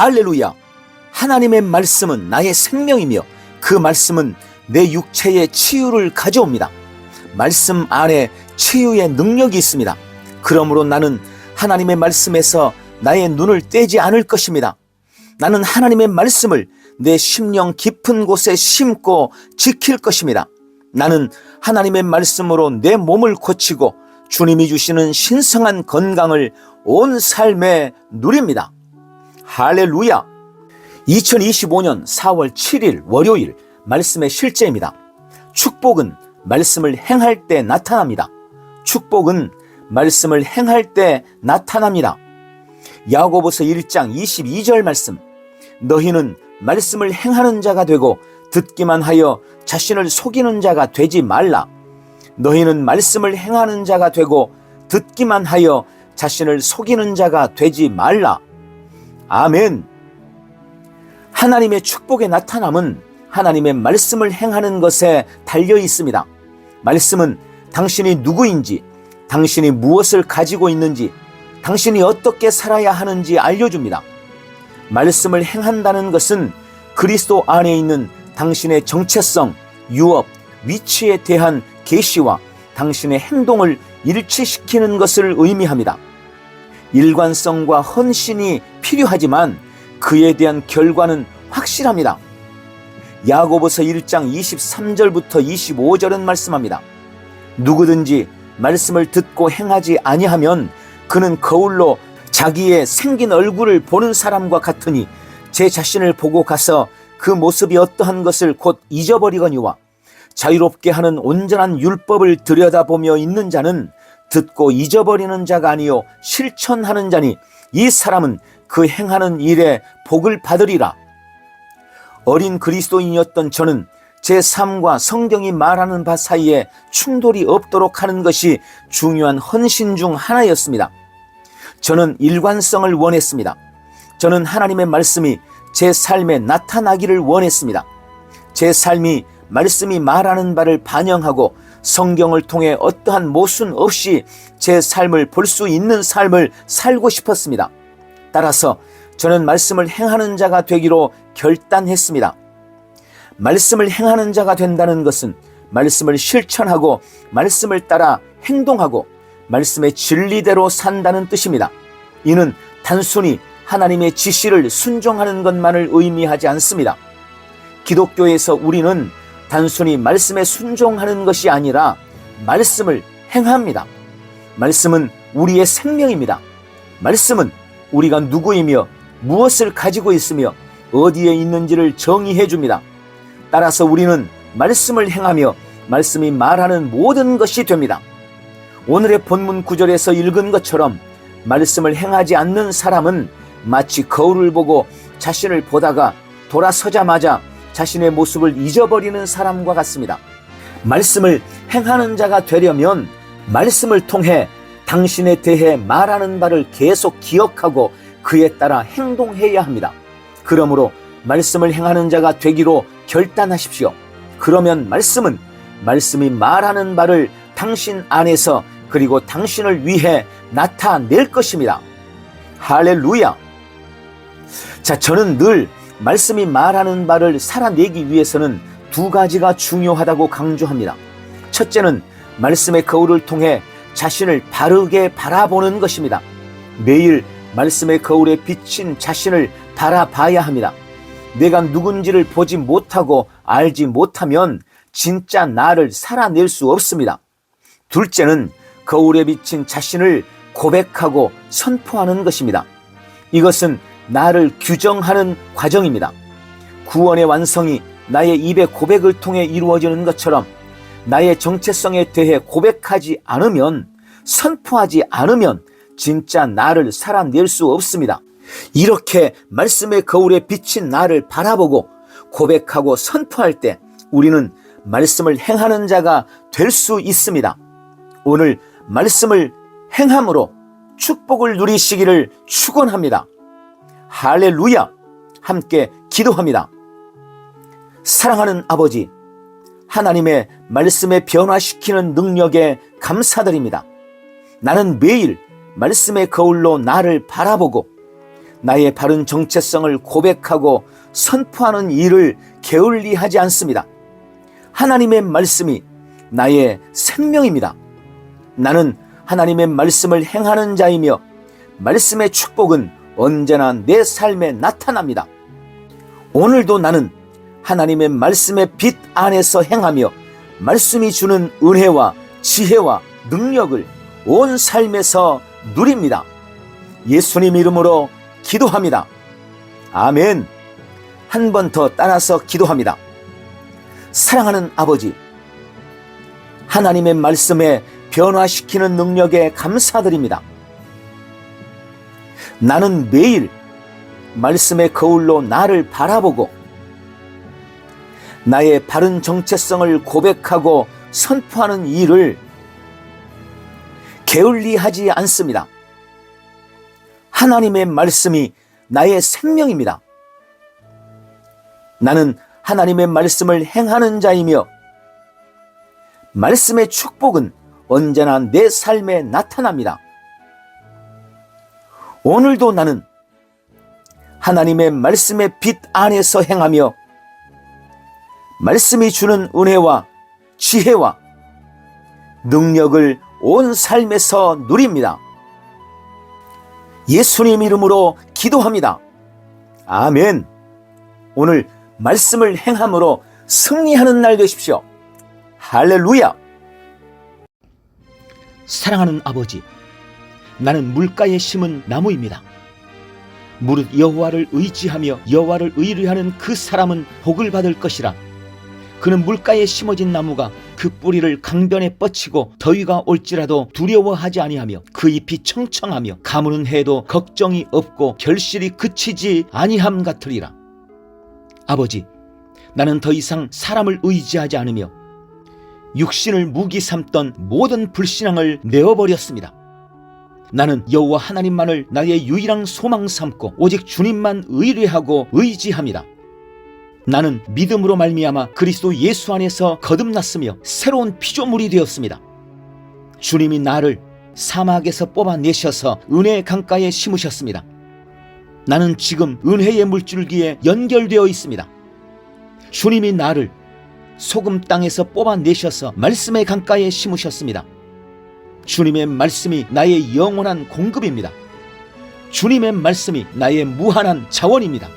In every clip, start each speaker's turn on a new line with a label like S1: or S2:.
S1: 할렐루야! 하나님의 말씀은 나의 생명이며 그 말씀은 내 육체의 치유를 가져옵니다. 말씀 안에 치유의 능력이 있습니다. 그러므로 나는 하나님의 말씀에서 나의 눈을 떼지 않을 것입니다. 나는 하나님의 말씀을 내 심령 깊은 곳에 심고 지킬 것입니다. 나는 하나님의 말씀으로 내 몸을 고치고 주님이 주시는 신성한 건강을 온 삶에 누립니다. 할렐루야! 2025년 4월 7일 월요일 말씀의 실제입니다. 축복은 말씀을 행할 때 나타납니다. 축복은 말씀을 행할 때 나타납니다. 야고보서 1장 22절 말씀. 너희는 말씀을 행하는 자가 되고 듣기만 하여 자신을 속이는 자가 되지 말라. 너희는 말씀을 행하는 자가 되고 듣기만 하여 자신을 속이는 자가 되지 말라. 아멘. 하나님의 축복의 나타남은 하나님의 말씀을 행하는 것에 달려 있습니다. 말씀은 당신이 누구인지, 당신이 무엇을 가지고 있는지, 당신이 어떻게 살아야 하는지 알려줍니다. 말씀을 행한다는 것은 그리스도 안에 있는 당신의 정체성, 유업, 위치에 대한 계시와 당신의 행동을 일치시키는 것을 의미합니다. 일관성과 헌신이 필요하지만 그에 대한 결과는 확실합니다. 야고보서 1장 23절부터 25절은 말씀합니다. 누구든지 말씀을 듣고 행하지 아니하면 그는 거울로 자기의 생긴 얼굴을 보는 사람과 같으니 제 자신을 보고 가서 그 모습이 어떠한 것을 곧 잊어버리거니와 자유롭게 하는 온전한 율법을 들여다보며 있는 자는 듣고 잊어버리는 자가 아니요 실천하는 자니 이 사람은 그 행하는 일에 복을 받으리라. 어린 그리스도인이었던 저는 제 삶과 성경이 말하는 바 사이에 충돌이 없도록 하는 것이 중요한 헌신 중 하나였습니다. 저는 일관성을 원했습니다. 저는 하나님의 말씀이 제 삶에 나타나기를 원했습니다. 제 삶이 말씀이 말하는 바를 반영하고 성경을 통해 어떠한 모순 없이 제 삶을 볼 수 있는 삶을 살고 싶었습니다. 따라서 저는 말씀을 행하는 자가 되기로 결단했습니다. 말씀을 행하는 자가 된다는 것은 말씀을 실천하고 말씀을 따라 행동하고 말씀의 진리대로 산다는 뜻입니다. 이는 단순히 하나님의 지시를 순종하는 것만을 의미하지 않습니다. 기독교에서 우리는 단순히 말씀에 순종하는 것이 아니라 말씀을 행합니다. 말씀은 우리의 생명입니다. 말씀은 우리가 누구이며 무엇을 가지고 있으며 어디에 있는지를 정의해 줍니다. 따라서 우리는 말씀을 행하며 말씀이 말하는 모든 것이 됩니다. 오늘의 본문 구절에서 읽은 것처럼 말씀을 행하지 않는 사람은 마치 거울을 보고 자신을 보다가 돌아서자마자 자신의 모습을 잊어버리는 사람과 같습니다. 말씀을 행하는 자가 되려면 말씀을 통해 당신에 대해 말하는 바를 계속 기억하고 그에 따라 행동해야 합니다. 그러므로 말씀을 행하는 자가 되기로 결단하십시오. 그러면 말씀은 말씀이 말하는 바를 당신 안에서 그리고 당신을 위해 나타낼 것입니다. 할렐루야! 자, 저는 늘 말씀이 말하는 바를 살아내기 위해서는 두 가지가 중요하다고 강조합니다. 첫째는 말씀의 거울을 통해 자신을 바르게 바라보는 것입니다. 매일 말씀의 거울에 비친 자신을 바라봐야 합니다. 내가 누군지를 보지 못하고 알지 못하면 진짜 나를 살아낼 수 없습니다. 둘째는 거울에 비친 자신을 고백하고 선포하는 것입니다. 이것은 나를 규정하는 과정입니다. 구원의 완성이 나의 입의 고백을 통해 이루어지는 것처럼 나의 정체성에 대해 고백하지 않으면, 선포하지 않으면 진짜 나를 살아낼 수 없습니다. 이렇게 말씀의 거울에 비친 나를 바라보고 고백하고 선포할 때 우리는 말씀을 행하는 자가 될 수 있습니다. 오늘 말씀을 행함으로 축복을 누리시기를 축원합니다. 할렐루야! 함께 기도합니다. 사랑하는 아버지, 하나님의 말씀에 변화시키는 능력에 감사드립니다. 나는 매일 말씀의 거울로 나를 바라보고 나의 바른 정체성을 고백하고 선포하는 일을 게을리하지 않습니다. 하나님의 말씀이 나의 생명입니다. 나는 하나님의 말씀을 행하는 자이며 말씀의 축복은 언제나 내 삶에 나타납니다. 오늘도 나는 하나님의 말씀의 빛 안에서 행하며 말씀이 주는 은혜와 지혜와 능력을 온 삶에서 누립니다. 예수님 이름으로 기도합니다. 아멘. 한 번 더 따라서 기도합니다. 사랑하는 아버지, 하나님의 말씀에 변화시키는 능력에 감사드립니다. 나는 매일 말씀의 거울로 나를 바라보고 나의 바른 정체성을 고백하고 선포하는 일을 게을리하지 않습니다. 하나님의 말씀이 나의 생명입니다. 나는 하나님의 말씀을 행하는 자이며 말씀의 축복은 언제나 내 삶에 나타납니다. 오늘도 나는 하나님의 말씀의 빛 안에서 행하며 말씀이 주는 은혜와 지혜와 능력을 온 삶에서 누립니다. 예수님 이름으로 기도합니다. 아멘. 오늘 말씀을 행함으로 승리하는 날 되십시오. 할렐루야. 사랑하는 아버지, 나는 물가에 심은 나무입니다. 무릇 여호와를 의지하며 여호와를 의뢰하는 그 사람은 복을 받을 것이라. 그는 물가에 심어진 나무가 그 뿌리를 강변에 뻗치고 더위가 올지라도 두려워하지 아니하며 그 잎이 청청하며 가무는 해도 걱정이 없고 결실이 그치지 아니함 같으리라. 아버지, 나는 더 이상 사람을 의지하지 않으며 육신을 무기 삼던 모든 불신앙을 내어버렸습니다. 나는 여호와 하나님만을 나의 유일한 소망 삼고 오직 주님만 의뢰하고 의지합니다. 나는 믿음으로 말미암아 그리스도 예수 안에서 거듭났으며 새로운 피조물이 되었습니다. 주님이 나를 사막에서 뽑아내셔서 은혜의 강가에 심으셨습니다. 나는 지금 은혜의 물줄기에 연결되어 있습니다. 주님이 나를 소금 땅에서 뽑아내셔서 말씀의 강가에 심으셨습니다. 주님의 말씀이 나의 영원한 공급입니다. 주님의 말씀이 나의 무한한 자원입니다.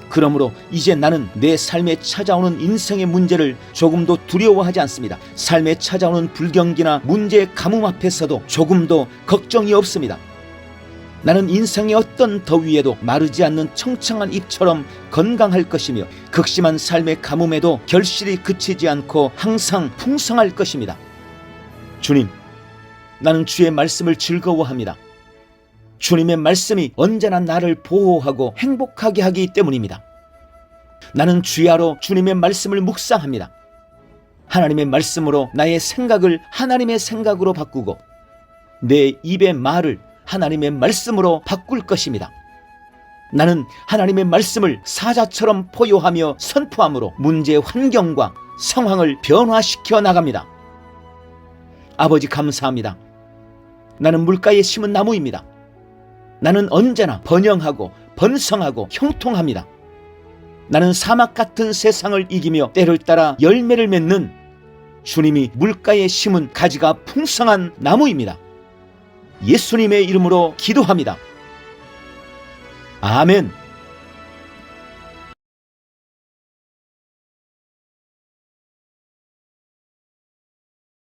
S1: 그러므로 이제 나는 내 삶에 찾아오는 인생의 문제를 조금도 두려워하지 않습니다. 삶에 찾아오는 불경기나 문제의 가뭄 앞에서도 조금도 걱정이 없습니다. 나는 인생의 어떤 더위에도 마르지 않는 청청한 잎처럼 건강할 것이며 극심한 삶의 가뭄에도 결실이 그치지 않고 항상 풍성할 것입니다. 주님, 나는 주의 말씀을 즐거워합니다. 주님의 말씀이 언제나 나를 보호하고 행복하게 하기 때문입니다. 나는 주야로 주님의 말씀을 묵상합니다. 하나님의 말씀으로 나의 생각을 하나님의 생각으로 바꾸고 내 입의 말을 하나님의 말씀으로 바꿀 것입니다. 나는 하나님의 말씀을 사자처럼 포효하며 선포함으로 문제의 환경과 상황을 변화시켜 나갑니다. 아버지, 감사합니다. 나는 물가에 심은 나무입니다. 나는 언제나 번영하고 번성하고 형통합니다. 나는 사막 같은 세상을 이기며 때를 따라 열매를 맺는 주님이 물가에 심은 가지가 풍성한 나무입니다. 예수님의 이름으로 기도합니다. 아멘.